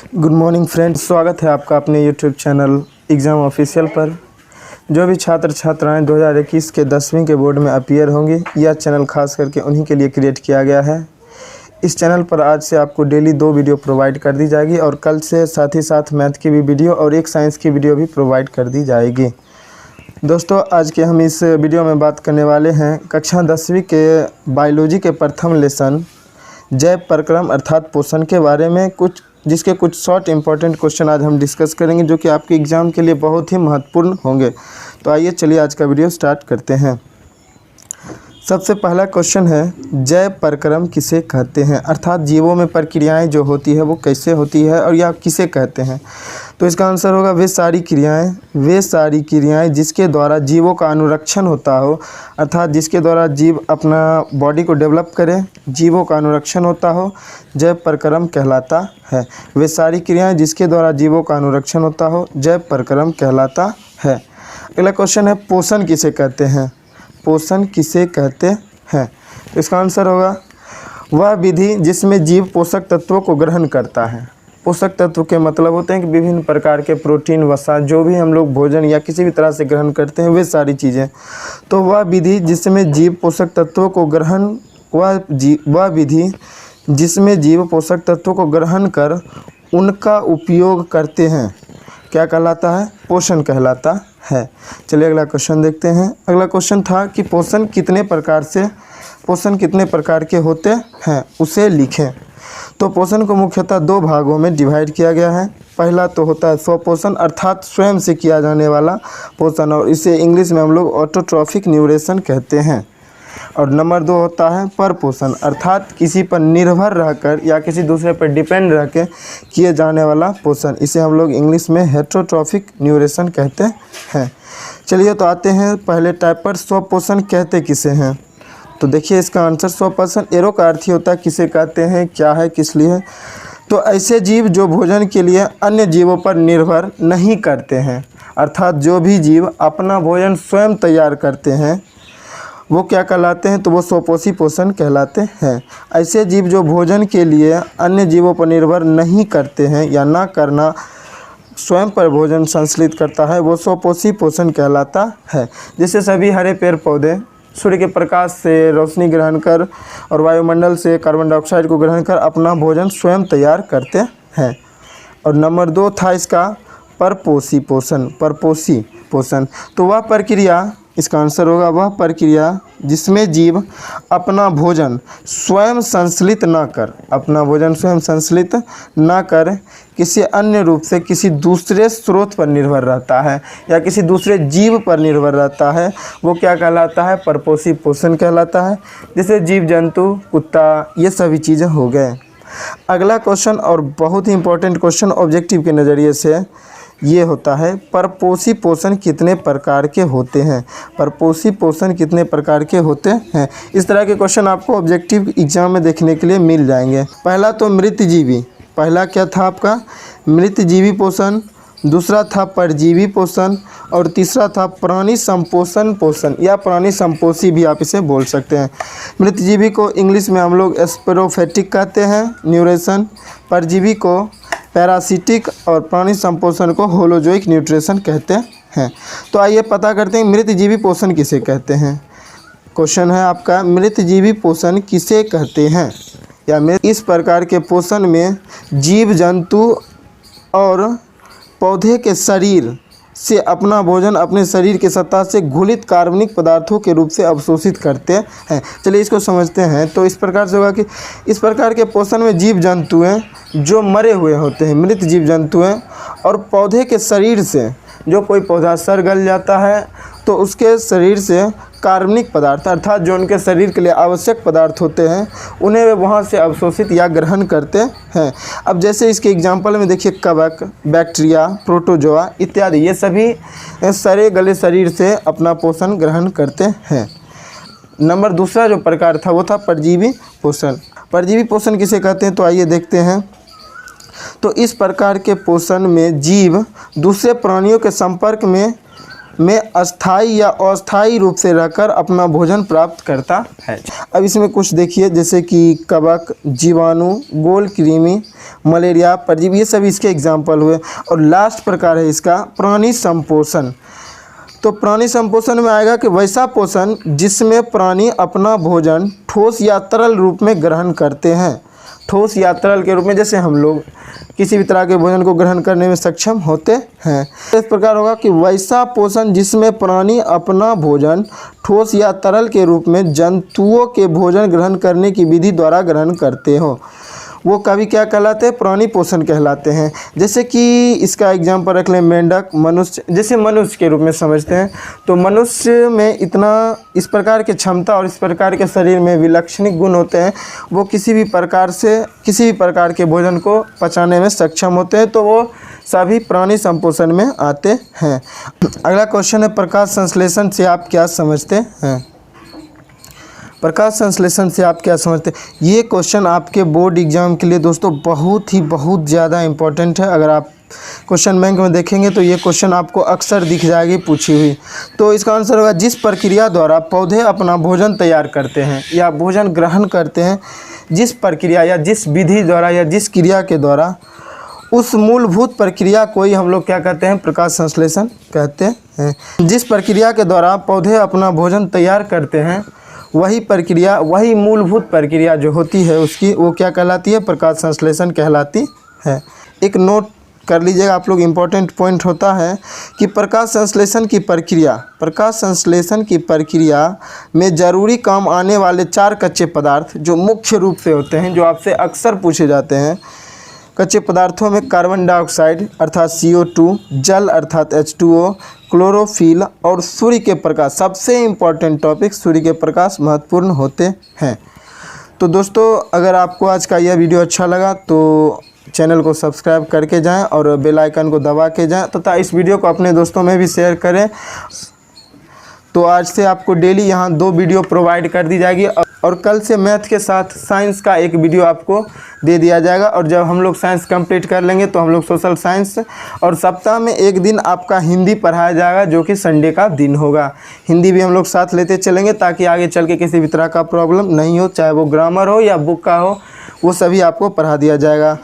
Good morning friends, स्वागत है आपका अपने यूट्यूब चैनल एग्ज़ाम ऑफिशियल पर। जो भी छात्र छात्राएं 2021 के 10वीं के बोर्ड में अपीयर होंगे, यह चैनल खास करके उन्हीं के लिए क्रिएट किया गया है। इस चैनल पर आज से आपको डेली 2 वीडियो प्रोवाइड कर दी जाएगी और कल से साथ ही साथ मैथ की भी वीडियो और एक साइंस की वीडियो भी प्रोवाइड कर दी जाएगी। दोस्तों, आज के हम इस वीडियो में बात करने वाले हैं कक्षा 10वीं के बायोलॉजी के प्रथम लेसन जैव प्रक्रम अर्थात पोषण के बारे में, जिसके कुछ शॉर्ट इंपॉर्टेंट क्वेश्चन आज हम डिस्कस करेंगे जो कि आपके एग्ज़ाम के लिए बहुत ही महत्वपूर्ण होंगे। तो आइए चलिए आज का वीडियो स्टार्ट करते हैं। सबसे पहला क्वेश्चन है, जैव प्रक्रम किसे कहते हैं, अर्थात जीवों में प्रक्रियाएं जो होती है वो कैसे होती है और या किसे कहते हैं। तो इसका आंसर होगा वे सारी क्रियाएं जिसके द्वारा जीवों का अनुरक्षण होता हो, अर्थात जिसके द्वारा जीव अपना बॉडी को डेवलप करे, जीवों का अनुरक्षण होता हो, जैव प्रक्रम कहलाता है। वे सारी क्रियाएं जिसके द्वारा जीवों का अनुरक्षण होता हो, जैव प्रक्रम कहलाता है। अगला क्वेश्चन है, पोषण किसे कहते हैं, पोषण किसे कहते हैं। तो इसका आंसर होगा वह विधि जिसमें जीव पोषक तत्वों को ग्रहण करता है। पोषक तत्व के मतलब होते हैं कि विभिन्न प्रकार के प्रोटीन, वसा, जो भी हम लोग भोजन या किसी भी तरह से ग्रहण करते हैं वे सारी चीज़ें। तो वह विधि जिसमें जीव पोषक तत्वों को ग्रहण जिसमें जीव पोषक तत्वों को ग्रहण कर उनका उपयोग करते हैं क्या कहलाता है, पोषण कहलाता है। चलिए अगला क्वेश्चन देखते हैं। अगला क्वेश्चन था कि पोषण कितने प्रकार के होते हैं उसे लिखें। तो पोषण को मुख्यतः 2 भागों में डिवाइड किया गया है। पहला तो होता है स्वपोषण अर्थात स्वयं से किया जाने वाला पोषण, और इसे इंग्लिश में हम लोग ऑटोट्रॉफिक न्यूट्रिशन कहते हैं। और नंबर 2 होता है परपोषण अर्थात किसी पर निर्भर रहकर या किसी दूसरे पर डिपेंड रह के किए जाने वाला पोषण, इसे हम लोग इंग्लिश में हेटेरोट्रॉफिक न्यूट्रिशन कहते हैं। चलिए तो आते हैं पहले टाइप पर, स्वपोषण कहते किसे हैं। तो देखिए इसका आंसर स्वपोषण, एरो का अर्थ ही होता है किसे कहते हैं, क्या है, किस लिए। तो ऐसे जीव जो भोजन के लिए अन्य जीवों पर निर्भर नहीं करते हैं, अर्थात जो भी जीव अपना भोजन स्वयं तैयार करते हैं वो क्या कहलाते हैं, तो वो स्वपोषी पोषण कहलाते हैं। ऐसे जीव जो भोजन के लिए अन्य जीवों पर निर्भर नहीं करते हैं या ना करना स्वयं पर भोजन संश्लेषित करता है वो स्वपोषी पोषण कहलाता है। जैसे सभी हरे पेड़ पौधे सूर्य के प्रकाश से रोशनी ग्रहण कर और वायुमंडल से कार्बन डाइऑक्साइड को ग्रहण कर अपना भोजन स्वयं तैयार करते हैं। और नंबर 2 था इसका परपोषी पोषण। तो वह प्रक्रिया, इसका आंसर होगा वह प्रक्रिया जिसमें जीव अपना भोजन स्वयं संश्लेषित ना कर किसी अन्य रूप से किसी दूसरे स्रोत पर निर्भर रहता है या किसी दूसरे जीव पर निर्भर रहता है, वो क्या कहलाता है, परपोषी पोषण कहलाता है। जैसे जीव जंतु, कुत्ता, ये सभी चीज़ें हो गए। अगला क्वेश्चन और बहुत ही इंपॉर्टेंट क्वेश्चन ऑब्जेक्टिव के नज़रिए से ये होता है, परपोषी पोषण कितने प्रकार के होते हैं, परपोषी पोषण कितने प्रकार के होते हैं। इस तरह के क्वेश्चन आपको ऑब्जेक्टिव एग्जाम में देखने के लिए मिल जाएंगे। पहला तो मृतजीवी, पहला क्या था आपका मृतजीवी पोषण, दूसरा था परजीवी पोषण और तीसरा था प्राणी संपोषण पोषण या प्राणी संपोषी भी आप इसे बोल सकते हैं। मृतजीवी को इंग्लिश में हम लोग स्पोरोफेटिक कहते हैं न्यूट्रिशन, परजीवी को पैरासिटिक और प्राणी संपोषण को होलोजोइक न्यूट्रिशन कहते हैं। तो आइए पता करते हैं मृतजीवी पोषण किसे कहते हैं। क्वेश्चन है आपका, मृतजीवी पोषण किसे कहते हैं, या इस प्रकार के पोषण में जीव जंतु और पौधे के शरीर से अपना भोजन अपने शरीर के सतह से घुलित कार्बनिक पदार्थों के रूप से अवशोषित करते हैं। चलिए इसको समझते हैं। तो इस प्रकार से होगा कि इस प्रकार के पोषण में जीव जंतु हैं जो मरे हुए होते हैं, मृत जीव जंतु हैं, और पौधे के शरीर से, जो कोई पौधा सड़ गल जाता है तो उसके शरीर से कार्बनिक पदार्थ अर्थात जो उनके शरीर के लिए आवश्यक पदार्थ होते हैं उन्हें वे वहाँ से अवशोषित या ग्रहण करते हैं। अब जैसे इसके एग्जाम्पल में देखिए, कवक, बैक्टीरिया, प्रोटोजोआ इत्यादि, ये सभी सड़े गले शरीर से अपना पोषण ग्रहण करते हैं। नंबर दूसरा जो प्रकार था वो था परजीवी पोषण। परजीवी पोषण किसे कहते हैं, तो आइए देखते हैं। तो इस प्रकार के पोषण में जीव दूसरे प्राणियों के संपर्क में में अस्थायी या अस्थायी रूप से रहकर अपना भोजन प्राप्त करता है। अब इसमें कुछ देखिए, जैसे कि कवक, जीवाणु, गोल कृमि, मलेरिया, परजीवी, ये सब इसके एग्जाम्पल हुए। और लास्ट प्रकार है इसका प्राणी संपोषण। तो प्राणी संपोषण में आएगा कि वैसा पोषण जिसमें प्राणी अपना भोजन ठोस या तरल रूप में ग्रहण करते हैं। ठोस या तरल के रूप में, जैसे हम लोग किसी भी तरह के भोजन को ग्रहण करने में सक्षम होते हैं। इस प्रकार होगा कि वैसा पोषण जिसमें प्राणी अपना भोजन ठोस या तरल के रूप में जंतुओं के भोजन ग्रहण करने की विधि द्वारा ग्रहण करते हो, वो कभी क्या कहलाते हैं? प्राणी पोषण कहलाते हैं। जैसे कि इसका एग्जाम्पल रख लें मेंढक, मनुष्य। जैसे मनुष्य के रूप में समझते हैं तो मनुष्य में इतना इस प्रकार की क्षमता और इस प्रकार के शरीर में विलक्षणिक गुण होते हैं, वो किसी भी प्रकार के भोजन को पचाने में सक्षम होते हैं, तो वो सभी प्राणी संपोषण में आते हैं। अगला क्वेश्चन है, प्रकाश संश्लेषण से आप क्या समझते हैं? प्रकाश संश्लेषण से आप क्या समझते हैं? ये क्वेश्चन आपके बोर्ड एग्जाम के लिए दोस्तों बहुत ज़्यादा इम्पोर्टेंट है। अगर आप क्वेश्चन बैंक में देखेंगे तो ये क्वेश्चन आपको अक्सर दिख जाएगी पूछी हुई। तो इसका आंसर होगा, जिस प्रक्रिया द्वारा पौधे अपना भोजन तैयार करते हैं या भोजन ग्रहण करते हैं, जिस प्रक्रिया या जिस विधि द्वारा या जिस क्रिया के द्वारा, उस मूलभूत प्रक्रिया को ही हम लोग क्या कहते हैं? प्रकाश संश्लेषण कहते हैं। जिस प्रक्रिया के द्वारा पौधे अपना भोजन तैयार करते हैं, वही मूलभूत प्रक्रिया जो होती है उसकी, वो क्या कहलाती है? प्रकाश संश्लेषण कहलाती है। एक नोट कर लीजिएगा आप लोग, इम्पोर्टेंट पॉइंट होता है कि प्रकाश संश्लेषण की प्रक्रिया में ज़रूरी काम आने वाले 4 कच्चे पदार्थ जो मुख्य रूप से होते हैं, जो आपसे अक्सर पूछे जाते हैं। कच्चे पदार्थों में कार्बन डाइऑक्साइड अर्थात CO2, जल अर्थात H2O, क्लोरोफिल और सूर्य के प्रकाश। सबसे इम्पॉर्टेंट टॉपिक सूर्य के प्रकाश महत्वपूर्ण होते हैं। तो दोस्तों, अगर आपको आज का यह वीडियो अच्छा लगा तो चैनल को सब्सक्राइब करके जाएं और बेल आइकन को दबा के जाएं, तथा इस वीडियो को अपने दोस्तों में भी शेयर करें। तो आज से आपको डेली यहाँ 2 वीडियो प्रोवाइड कर दी जाएगी और कल से मैथ के साथ साइंस का एक वीडियो आपको दे दिया जाएगा। और जब हम लोग साइंस कंप्लीट कर लेंगे तो हम लोग सोशल साइंस, और सप्ताह में एक दिन आपका हिंदी पढ़ाया जाएगा जो कि संडे का दिन होगा। हिंदी भी हम लोग साथ लेते चलेंगे ताकि आगे चल के किसी भी तरह का प्रॉब्लम नहीं हो, चाहे वो ग्रामर हो या बुक का हो, वो सभी आपको पढ़ा दिया जाएगा।